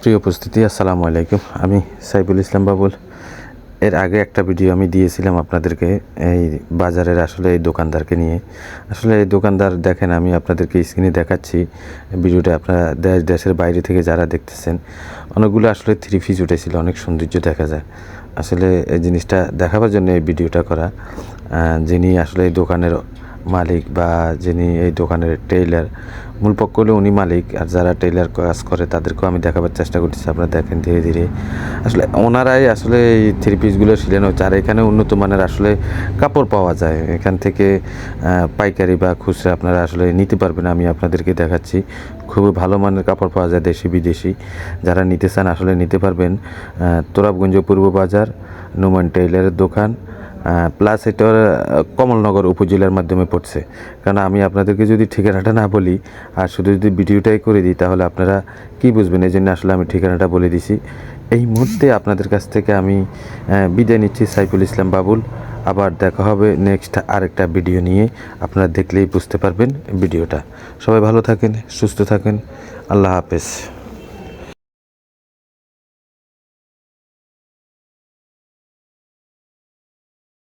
প্রিয় উপস্থিতি, আসসালামু আলাইকুম। আমি সাইফুল ইসলাম বাবুল। এর আগে একটা ভিডিও আমি দিয়েছিলাম আপনাদেরকে এই বাজারের আসলে এই দোকানদারকে নিয়ে। আসলে এই দোকানদার দেখেন, আমি আপনাদেরকে স্ক্রিনে দেখাচ্ছি ভিডিওটা। আপনারা দেশের বাইরে থেকে যারা দেখতেছেন, অনেকগুলো আসলে থ্রি পিস উঠেছিল, অনেক সৌন্দর্য দেখা যায়। আসলে এই জিনিসটা দেখাবার জন্য এই ভিডিওটা করা। যিনি আসলে এই দোকানের মালিক বা যিনি এই দোকানের টেইলার, মূল পক্ষ হলে উনি মালিক, আর যারা টেইলার কাজ করে তাদেরকেও আমি দেখাবার চেষ্টা করতেছি। আপনারা দেখেন ধীরে ধীরে আসলে ওনারাই আসলে এই থ্রি পিসগুলো সিলানো হচ্ছে। আর এখানে উন্নত মানের আসলে কাপড় পাওয়া যায়। এখান থেকে পাইকারি বা খুচরা আপনারা আসলে নিতে পারবেন। আমি আপনাদেরকে দেখাচ্ছি, খুবই ভালো মানের কাপড় পাওয়া যায়, দেশি বিদেশি। যারা নিতে চান আসলে নিতে পারবেন। তোরাবগঞ্জ পূর্ব বাজার, নোমান টেইলারের দোকান, প্লাস এটা কমলনগর উপজেলার মাধ্যমে পড়ছে। কারণ আমি আপনাদেরকে যদি ঠিকানাটা না বলি আর শুধু যদি ভিডিওটাই করে দিই, তাহলে আপনারা কি বুঝবেন? এই জন্য আসলে আমি ঠিকানাটা বলে দিছি। এই মুহূর্তে আপনাদের কাছ থেকে আমি বিদায় নিচ্ছি, সাইফুল ইসলাম বাবুল। আবার দেখা হবে নেক্সট আরেকটা ভিডিও নিয়ে। আপনারা দেখলেই বুঝতে পারবেন ভিডিওটা। সবাই ভালো থাকেন, সুস্থ থাকেন। আল্লাহ হাফেজ।